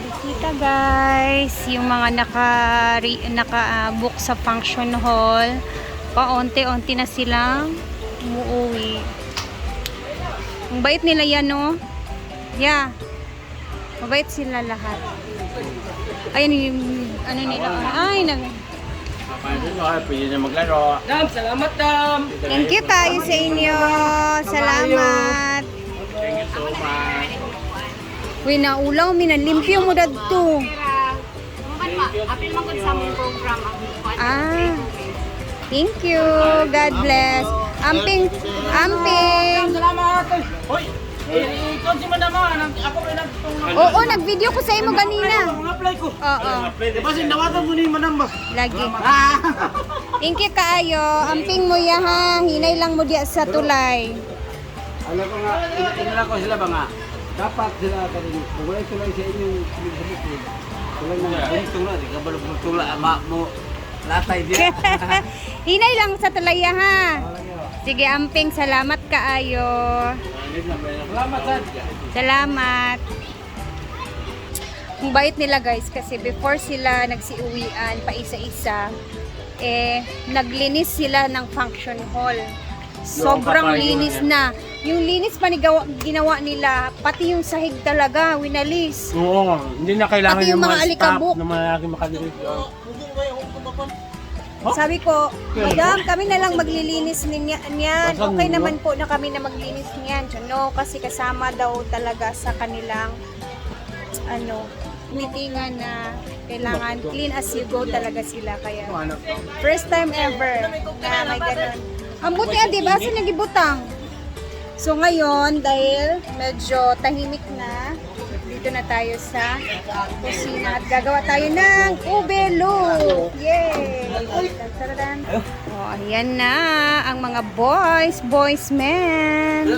bisita guys, yung mga naka-book sa function hall, paunti-unti na silang umuwi. Ang bait nila yan, no? Yeah. Mabait sila lahat. Ayun yung ano nila. Ay, Pwede na maglaro. Dam, salamat Dam. thank you tayo sa inyo. Salamat. Thank you so much. Uy, naulaw, minalimpyo mo dadto. Apil man ko sa mong program Ah. Thank you. God bless. Amping. Amping. Salamat. Hoy, ikaw si Madam, ako rin nagtulong. Oo, nag-video ko sa imo ganina. Apply ko. Oo. Kasi nawatan mo ni Madam ba? Lagi. Thank you kaayo. Amping mo ya ha. Hinay lang mo diya sa tulay. Alam ko nga, inala ko sila ba nga? Dapat sila kanina, kung wala sila sa inyong sinibukid, wala na tula, di ka ba tula, ama mo, latay diya. Hinay lang sa tulay ya ha. Sige, Amping, salamat kaayo. Salamat sa Salamat. Ang bait nila guys kasi before sila nagsiuwian pa isa-isa, naglinis sila ng function hall. Sobrang linis na. Yung linis pa ginawa nila, pati yung sahig talaga, winalis. Oo, hindi na kailangan Pati yung mga alikabok. na malaki makalinis. Sabi ko, Madam, kami na lang maglilinis niyan. Okay naman po na kami na maglinis niyan. No, kasi kasama daw talaga sa kanilang meetingan na kailangan clean as you go talaga sila. Kaya first time ever na may ganun. Ang buti di ba? Saan nagibutang? So ngayon, dahil medyo tahimik na, dito na tayo sa kusina at gagawa tayo ng ube loaf. Yay! Tadadaan. Oh, ayan na ang mga boys men.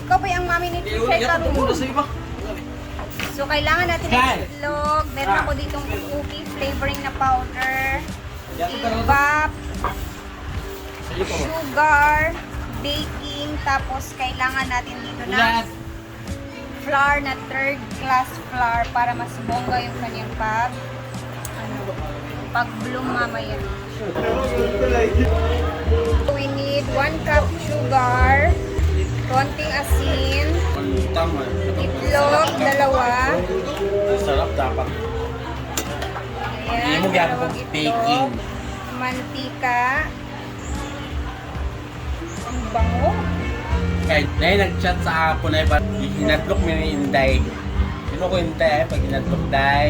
Ikaw ba yung mami ni Tishay Karun? So kailangan natin ng itlog. Meron ako ditong cookie flavoring na powder. Ibap, sugar, baking, tapos kailangan natin dito na flour na third class flour para mas bongga yung kanyang pag-bloom mamaya. We need 1 cup sugar, konting asin, itlog, 2. Sarap dapat. Ayan, Hindi mo gagawin dalawang baking. itlog, mantika, ang bango. Kahit na nag-chat sa hapon ay ba't hinatlok mo ni Inday. Sino ko Inday pag hinatlok day.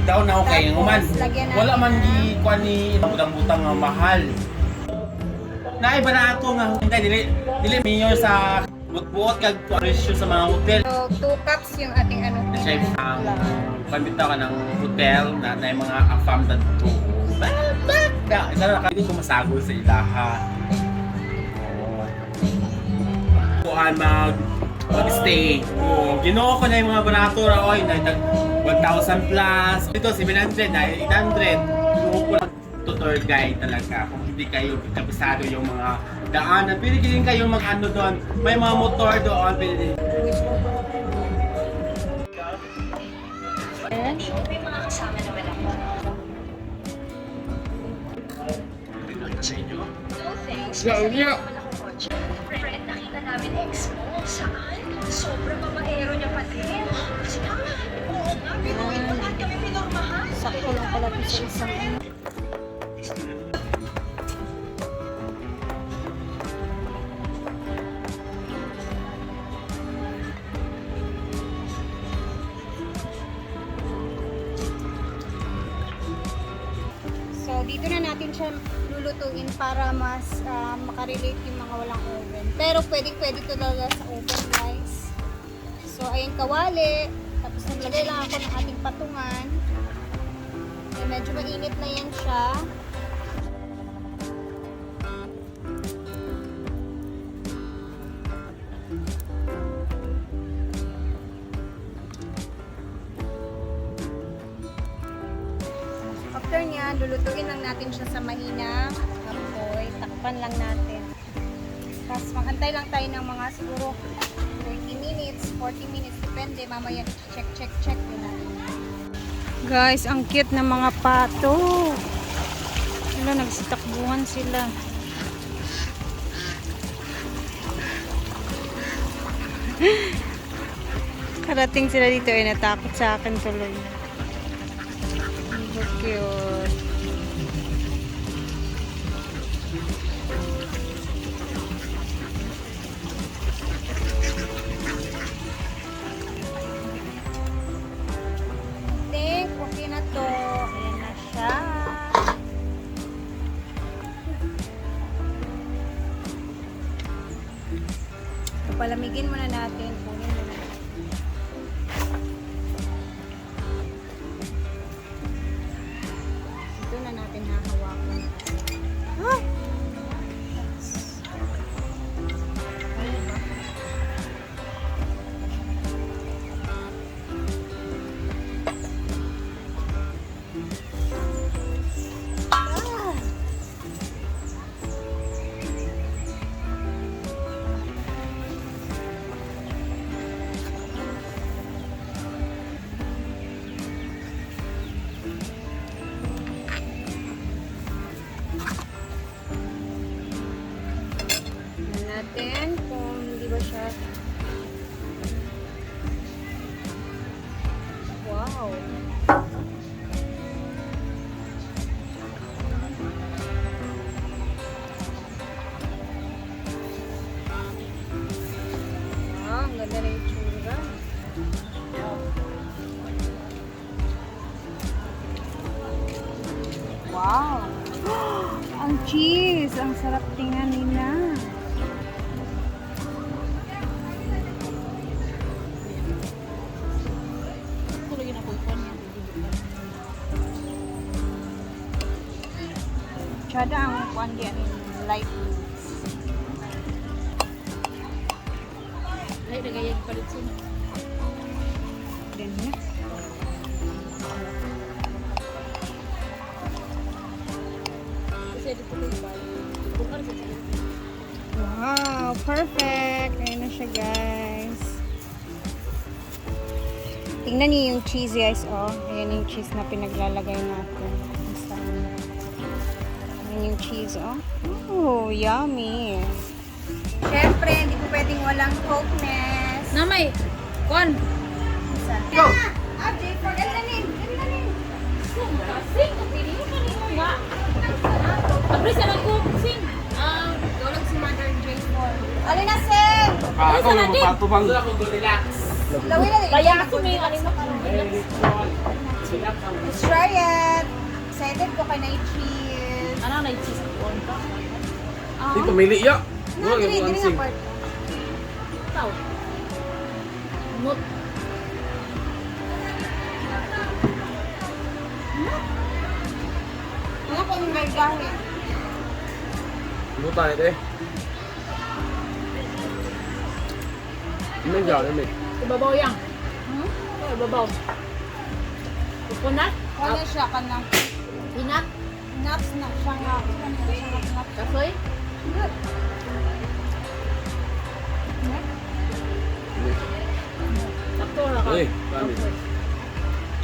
Itaw na ako kayo man. Lagyan natin Wala man ng- di kuha ni butang-butang nga mahal. Naiba na ato nga Inday dili mayor sa buot kag presyo sa mga hotel. So, 2 cups yung ating Chef ang pambitaw ka ng hotel na may mga afam na to. Isa na hindi ko masagol sa ilaha. Kuan mag-stay. Ginoo ko na yung mga barato ra oy na 1,000 plus. Ito 700 na 800. Ginoo ko na to tour guide talaga. Kung hindi kayo kabisado yung mga daanan, pwede din kayo mag-ano doon. May mga motor doon, pwede din. Friend, nakita namin ex mo. Saan? Sobrang babaero niya pa din. Oo nga, binuhin mo lahat kami pinormahan. Sakto lang pala ito sa isang So, dito na natin siya lulutuin para mas makarelate yung mga walang oven. Pero pwede talaga sa oven, guys. So, ayun kawali. Tapos naglagay lang ako ng ating patungan. Medyo mainit na yan siya. After niya, lulutuin lang natin siya sa mahinang apoy. Takpan lang natin. Tapos maghantay lang tayo ng mga siguro 30 minutes 40 minutes. Depende, mamaya check din natin. Guys, ang cute ng mga pato. Wala, nagsitakbuhan sila. Karating sila dito ay natakot sa akin tuloy. So cute. Think, okay na to. Ayan na siya. Palamigin muna natin. Kunin muna natin. Ito na natin hahawakan. Ah! Ano ba? Ah! Tingnan natin kung hindi ba siya. Wow. Wow, ang ganda na yung tsura. Wow. Ang cheese, ang sarap tingnan nila. Tsada ang kuan di ano light meats. Ay, nagayag palit sila. Ganyan. Kasi dito ko yung bali. Bukar sa sila. Wow, perfect. Ayan na siya, guys. Tingnan niyo yung cheese, guys. Oh, ayan yung cheese na pinaglalagay natin. Ayan yung cheese, oh. Oh, yummy. Siyempre, hindi po pwedeng walang cokeness. Namay! Kon! Go! Ah, Jay, forget na rin. Sing! Pili mo kanino nga. Abris na lang ko. Sing! Ikaw lang si Mother J4. Alin na, Sing! Ako na magpatubang. Lawin na rin. Kaya ako may kanino. Let's try it. Excited ko kay na cheese. Ano na yung cheese corn ka? Ah, Dito, mili ya. na, dili na part. Tao. Not. Ano ko yung gargahe? Buta ito eh. Ini jauh ni. Ibabaw yan. Hmm? Ibabaw. Coconut? Ano siya ka ng Peanut? nuts na siya nga. Ano siya nga nuts? Kasoy? Good. Sakto na ka. Eh, kami.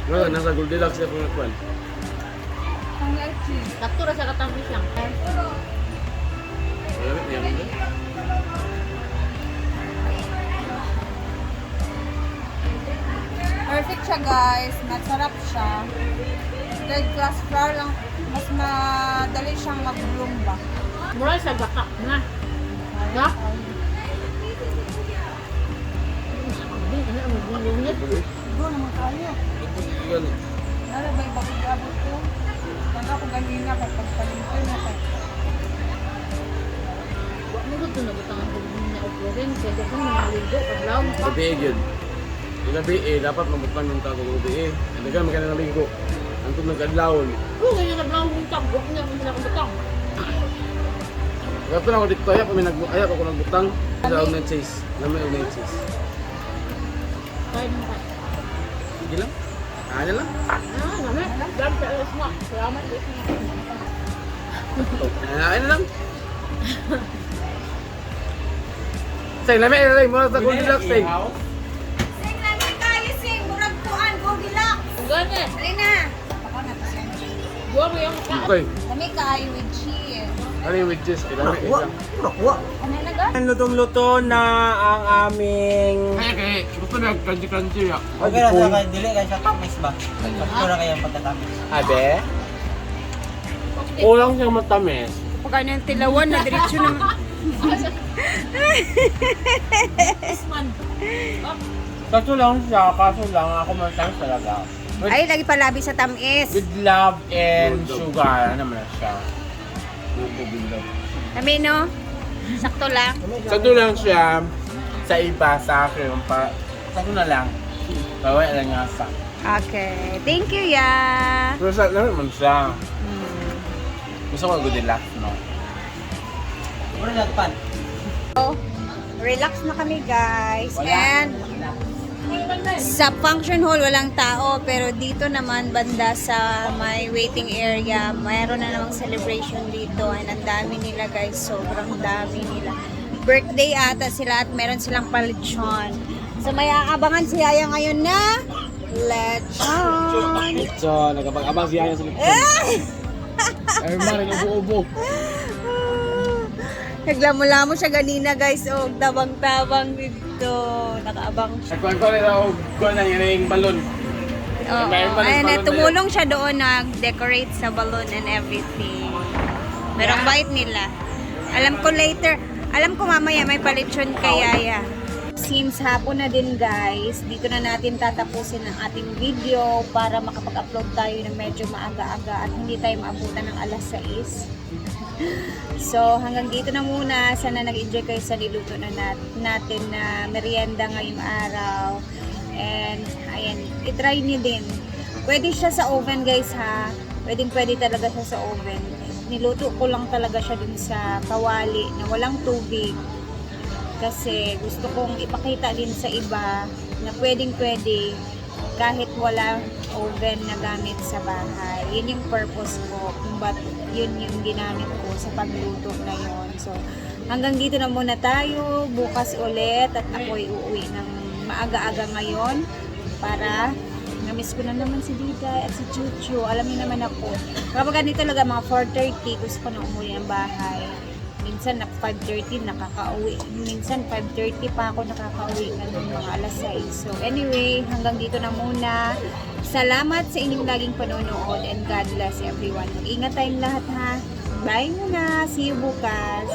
Wala, nasa Goldilocks siya kung nakuan. Ang cheese. Sakto na sa katamis lang. Wala, niya. Perfect siya, guys. Masarap siya. Third class flour lang. Mas madali siyang mag-bloom ba? Mura sa gakak na. Ga? Bro, naman tayo. Nara ba yung bakit-abot ko? Tanda ko ganina kapag palintay na ka. Wak mo gusto na butangan ko na uploadin. Kasi kung naligo, paglaw mo pa. Gabi yun. Yung gabi dapat mabutan ng tago ng gabi eh. Hindi ka magkana ng linggo. Antong nag-adlawon. Oo, ganyan naglaw mo tag. Wak niya kung sila kong butang. Kapag na ako dito, ayaw ako nagbutang. Sa online chase. Naman online chase. Kaya naman ka. Sige lang. Kanya lang. Naman. Dami sa alas mo. Salamat. Kanya lang. Say, namin ilagay mo na sa Goldilocks, say. Ganit. Dali na. Ako na to siya. Buwa mo yung mukha. Okay. Kami kayo with cheese. Ano yung with cheese? Kuha. Ano na ga? Lutong-luto na ang aming... Kaya, gusto na crunchy-crunchy ah. Okay lang sa dili kay sa tamis ba? Pagkura kayo ang pagkatamis. Abe? Kulang siyang matamis. Pagka ng tilawan na diretso na. Kaso lang siya, kaso lang ako matamis talaga. Ay, lagi palabi sa tamis. With love and sugar, ano naman siya. Kami, no? Sakto lang. Sakto lang siya sa iba, sa akin. Sakto na lang. Bawa lang nga sa. Okay. Thank you, ya. Pero sa naman siya. Gusto ko good relax, no? Mura na pan. So, relax na kami, guys. And sa function hall, walang tao. Pero dito naman, banda sa may waiting area, mayroon na namang celebration dito. And ang dami nila, guys. Sobrang dami nila. Birthday ata sila at meron silang palitsyon. So, may aabangan si Yaya ngayon na lechon. So, nagkapag-abang siya sa likod. Ay, mara, ubo-ubo. Naglamo-lamo siya ganina, guys. O, tabang-tabang dito. Nakaabang siya. Nagkuhan ko rin ako, kuhan na yung balon. Oo. Mayroon pa rin Ayan, balon na tumulong siya doon nag-decorate sa balloon and everything. Merong bite nila. Alam ko mamaya may palitsyon kay Yaya. Since hapon na din, guys, dito na natin tatapusin ang ating video para makapag-upload tayo ng medyo maaga-aga at hindi tayo maabutan ng alas 6. So, hanggang dito na muna. Sana nag-enjoy kayo sa niluto na natin na merienda ngayong araw. And, ayan, itry nyo din. Pwede siya sa oven, guys, ha. Pwede talaga siya sa oven. Niluto ko lang talaga siya dun sa kawali na walang tubig. Kasi gusto kong ipakita din sa iba na pwedeng-pwede kahit wala oven na gamit sa bahay. Yun yung purpose ko. But yun yung ginamit ko sa pagluto na yun. So, hanggang dito na muna tayo. Bukas ulit at ako'y uuwi ng maaga-aga ngayon para namiss ko na naman si Diday at si Chuchu. Alam niyo naman ako. Kapag ganito talaga mga 4:30 gusto ko na umuwi ng bahay. Minsan 5:30 nakakauwi. Minsan 5:30 pa ako nakakauwi ng mga alas 6. So anyway, hanggang dito na muna. Salamat sa inyong laging panonood and God bless everyone. Mag-ingat tayong lahat, ha. Bye muna. See you bukas.